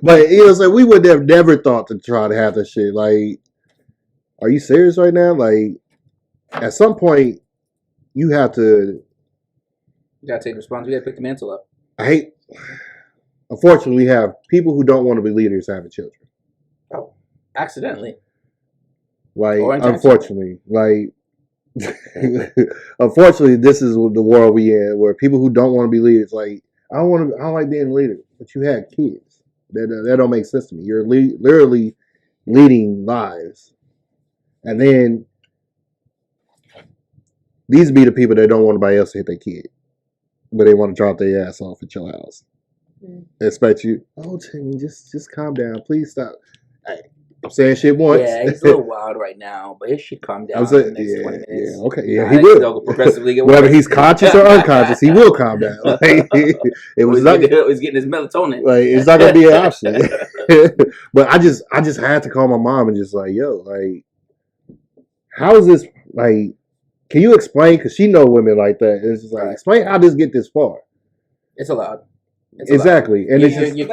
But so we would have never thought to try to have that shit. Like, are you serious right now? Like, at some point, you have to. You gotta take responsibility. You gotta pick the mantle up. Unfortunately, we have people who don't want to be leaders having children. Oh, accidentally. Like, unfortunately, unfortunately, this is the world we in, where people who don't want to be leaders, like, I don't like being a leader, but you had kids. That don't make sense to me. You're literally leading lives, and then these be the people that don't want anybody else to hit their kid, but they want to drop their ass off at your house. Expect you, Timmy, just calm down, please stop. Hey, I'm saying shit once. Yeah, he's a little wild right now, but he should calm down in the next 20 minutes. Yeah, okay, yeah, he will. Progressively get whether he's conscious or unconscious, he will calm down. Like, he's getting his melatonin. Like, it's not gonna be an option. But I just had to call my mom and just like, yo, like, how is this? Like, can you explain? Because she know women like that. And it's just like, explain how this get this far. It's allowed. Exactly, and it's just your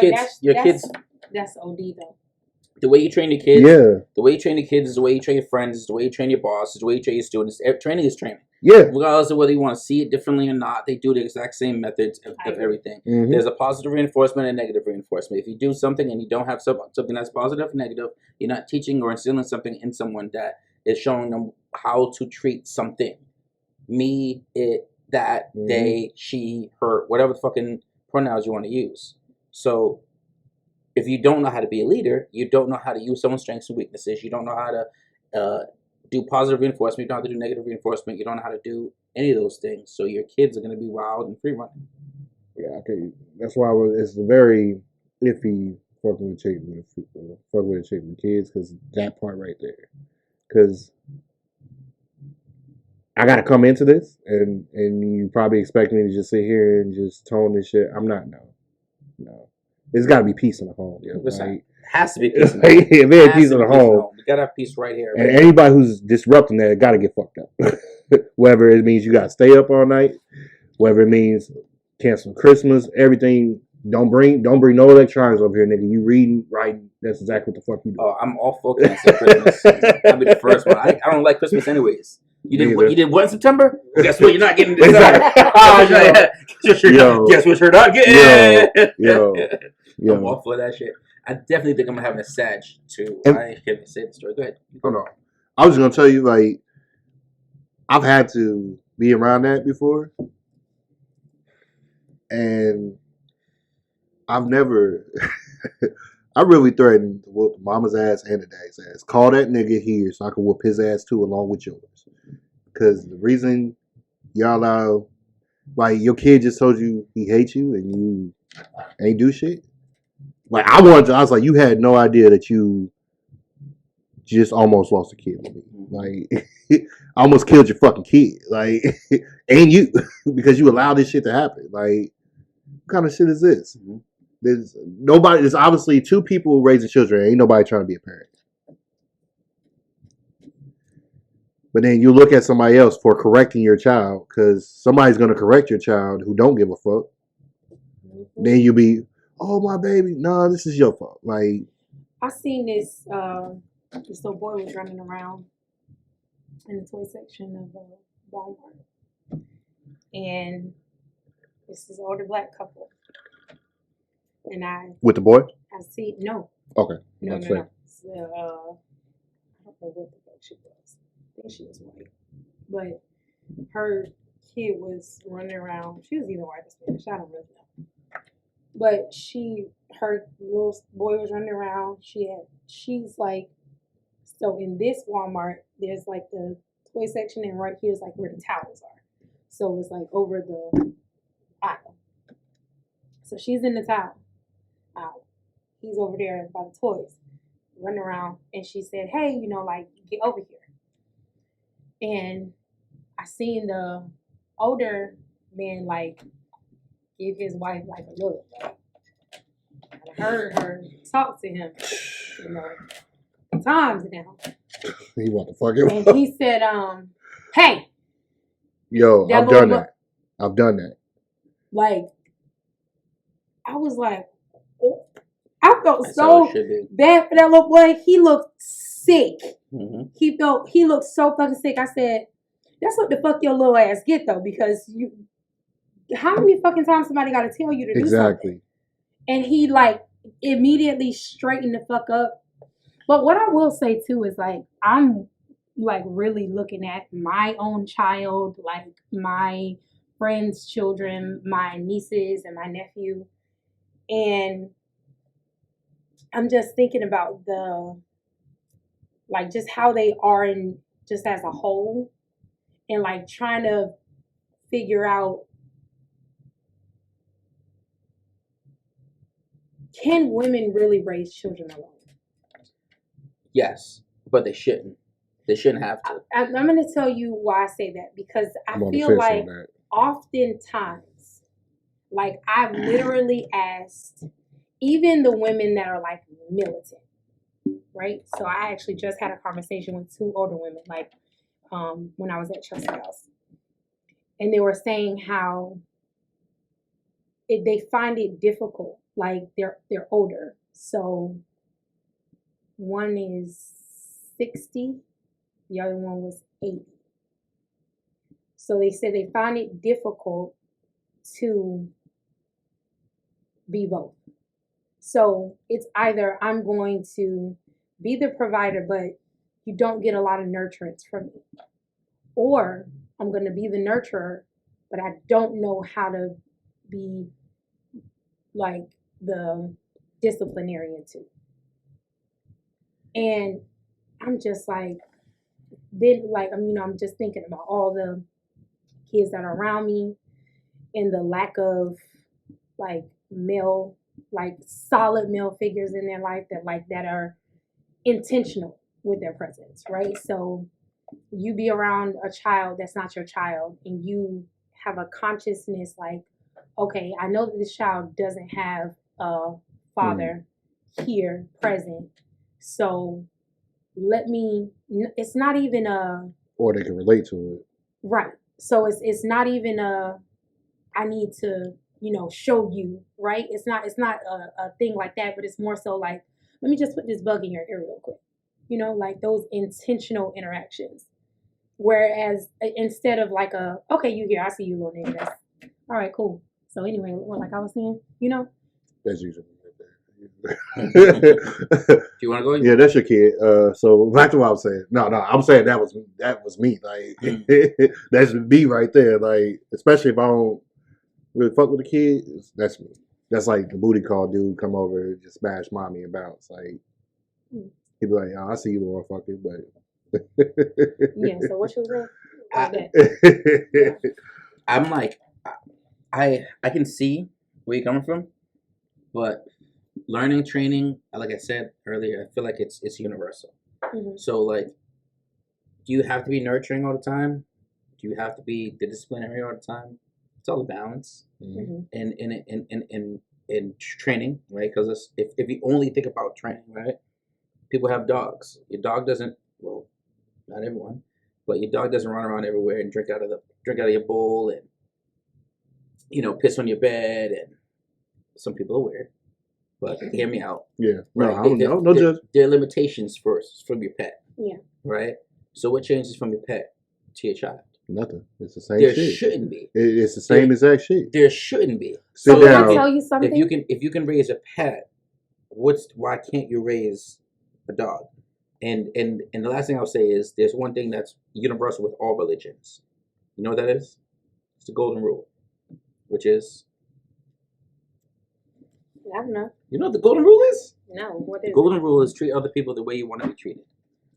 kids. That's OD though. The way you train your kids, the way you train your kids is the way you train your friends, is the way you train your boss, is the way you train your students. Training is training. Yeah. Regardless of whether you want to see it differently or not, they do the exact same methods of everything. Mm-hmm. There's a positive reinforcement and negative reinforcement. If you do something and you don't have something that's positive or negative, you're not teaching or instilling something in someone that is showing them how to treat something. Me, it, that, they, she, her, whatever the fucking pronouns you want to use. So if you don't know how to be a leader, you don't know how to use someone's strengths and weaknesses, you don't know how to do positive reinforcement, you don't know how to do negative reinforcement, you don't know how to do any of those things. So your kids are going to be wild and free running. Yeah, okay. That's why it's very iffy fucking with kids, because that part right there. Because I got to come into this, and you probably expect me to just sit here and just tone this shit. I'm not. No. There's got to be peace in the home. Yeah, like, it has to be peace in the home. If there's peace in the home. We got to have peace right here. And anybody who's disrupting that got to get fucked up. Whether it means you got to stay up all night, whether it means cancel Christmas, everything. Don't bring no electronics over here, nigga. You reading, writing. That's exactly what the fuck you do. Oh, I'm all for canceling Christmas. I'll be the first one. I don't like Christmas anyways. You did what in September? Guess what? You're not getting this. Guess what you're not getting. Yo. I'm all for that shit. I definitely think I'm having a Sag too. I can't say the story. Go ahead. Hold on. I was gonna tell you, like, I've had to be around that before, and I've never. I really threatened to whoop mama's ass and the dad's ass. Call that nigga here so I can whoop his ass too, along with yours. Because the reason y'all allow, like, your kid just told you he hates you and you ain't do shit. Like, I was like, you had no idea that you just almost lost a kid with me. Like, I almost killed your fucking kid. Like, and you, because you allowed this shit to happen. Like, what kind of shit is this? There's obviously two people raising children. Ain't nobody trying to be a parent. But then you look at somebody else for correcting your child, because somebody's going to correct your child who don't give a fuck. Then you be, oh, my baby. No, this is your fault. Like, I seen this little boy was running around in the toy section of Walmart. And this is an older black couple. And with the boy? I see, no. Okay. No. So, I don't know what the fuck she was. I think she was white. But her kid was running around. She was either white or Spanish. I don't really know. But her little boy was running around. She's like, so in this Walmart, there's like the toy section, and right here is like where the towels are. So it's like over the aisle. So she's in the towel. He's over there by the toys, running around, and she said, hey, like, get over here. And I seen the older man, like, give his wife, like, a look. I heard her talk to him, times now. He want to fuck him. And he said, hey. Yo, I've done that. Like, I was like, oh. I felt That's so how it should be. bad for that little boy. He looked sick. Mm-hmm. He looked so fucking sick. I said, that's what the fuck your little ass get though, because how many fucking times somebody got to tell you to do something? And he like immediately straightened the fuck up. But what I will say too is like, I'm like really looking at my own child, like my friends' children, my nieces and my nephew. And I'm just thinking about like just how they are in just as a whole, and like trying to figure out, can women really raise children alone? Yes, but they shouldn't. They shouldn't have to. I'm going to tell you why I say that, because I feel like oftentimes, like I've literally asked even the women that are like militant, right? So I actually just had a conversation with 2 older women, like when I was at Chelsea House, and they were saying how they find it difficult. Like they're older, so one is 60, the other one was 80. So they said they find it difficult to be both. So it's either I'm going to be the provider, but you don't get a lot of nurturance from me, or I'm going to be the nurturer, but I don't know how to be like the disciplinarian too. And I'm just like, then like, I'm just thinking about all the kids that are around me and the lack of like male, like solid male figures in their life that are intentional with their presence, right? So you be around a child that's not your child, and you have a consciousness like, okay, I know that this child doesn't have a father here present, so let me, it's not even or they can relate to it, right? So it's not even I need to show you, right? It's not a thing like that, but it's more so like, let me just put this bug in your ear real quick, like those intentional interactions. Whereas instead of like okay, you here, I see you, little nigga, that's all right, cool. So anyway, like I was saying, that's usually Do you want to go? Yeah, that's your kid. So back to what I was saying. No, I'm saying that was me. Like that's me right there. Like especially if I don't really fuck with the kid, that's me. That's like the booty call dude come over, just smash mommy and bounce. Like he'd be like, "Oh, I see you, little fucker," but yeah. So what you saying? I'm like, I can see where you're coming from, but learning, training, like I said earlier, I feel like it's universal. Mm-hmm. So like, do you have to be nurturing all the time? Do you have to be the disciplinary all the time? It's all a balance. Mm-hmm. in training, right? Because if you only think about training, right? People have dogs. Your dog doesn't. Well, not everyone, but your dog doesn't run around everywhere and drink out of your bowl and piss on your bed. And some people are weird, but hear me out. Yeah, right? No judge. There are limitations from your pet. Yeah. Right. So what changes from your pet to your child? Nothing. It's the same there shit. There shouldn't be. It's the same exact shit. There shouldn't be. Sit down. Can I tell you something? If you can raise a pet, why can't you raise a dog? And the last thing I'll say is there's one thing that's universal with all religions. You know what that is? It's the golden rule, which is. I don't know. You know what the golden rule is? No. What is the golden rule is treat other people the way you want to be treated.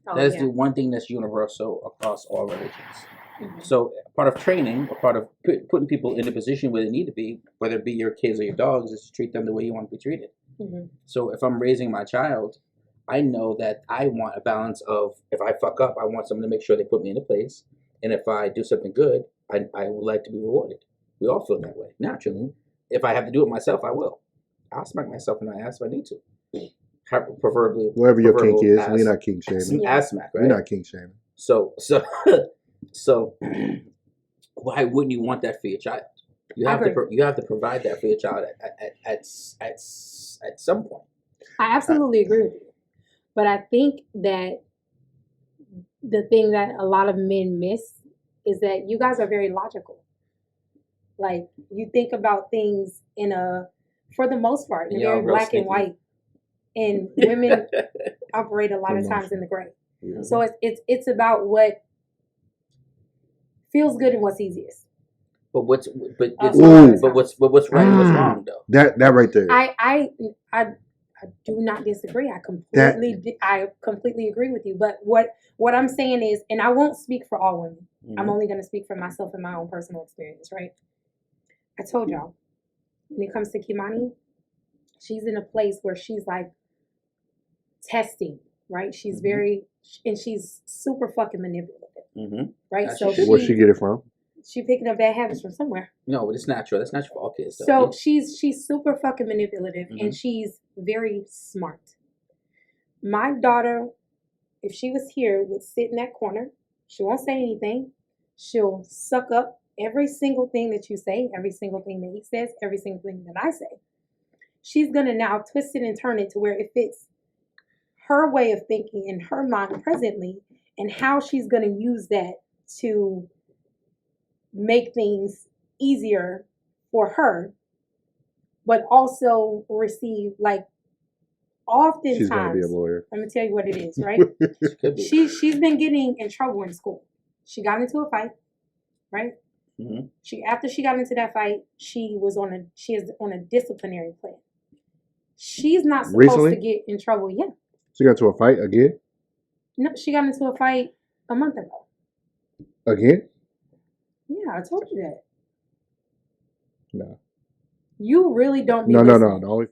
Oh, that is the one thing that's universal across all religions. Mm-hmm. So part of training, or part of putting people in a position where they need to be, whether it be your kids or your dogs, is to treat them the way you want to be treated. Mm-hmm. So if I'm raising my child, I know that I want a balance of, if I fuck up, I want someone to make sure they put me in a place. And if I do something good, I would like to be rewarded. We all feel that way, naturally. If I have to do it myself, I will. I'll smack myself in the ass if I need to. Preferably. Wherever your kink is, we're not kink shaming. Ass smack, right? We're not kink shaming. So why wouldn't you want that for your child? You have to provide that for your child at some point. I absolutely agree with you. But I think that the thing that a lot of men miss is that you guys are very logical. Like, you think about things for the most part, in a very black and white. And women operate a lot of times in the gray. Mm-hmm. So it's about what feels good and what's easiest. But what's right and what's wrong though? That right there. I do not disagree. I completely agree with you. But what I'm saying is, and I won't speak for all women. Mm-hmm. I'm only going to speak for myself and my own personal experience, right? I told y'all, when it comes to Kimani, she's in a place where she's like testing, right? She's and she's super fucking manipulative, right? So where'd she get it from? She picking up bad habits from somewhere. No, but it's natural. That's natural for all kids. So she's super fucking manipulative, and she's very smart. My daughter, if she was here, would sit in that corner. She won't say anything. She'll suck up every single thing that you say, every single thing that he says, every single thing that I say. She's going to now twist it and turn it to where it fits her way of thinking in her mind presently, and how she's going to use that to make things easier for her, but also receive, like, oftentimes, she's going to be a lawyer. Let me tell you what it is, right? She's been getting in trouble in school. She got into a fight, right? Mm-hmm. After she got into that fight, she is on a disciplinary plan. She's not supposed to get in trouble yet. She got into a fight again? No, she got into a fight a month ago. Again? Yeah, I told you that. No. You really don't be No. listening. The only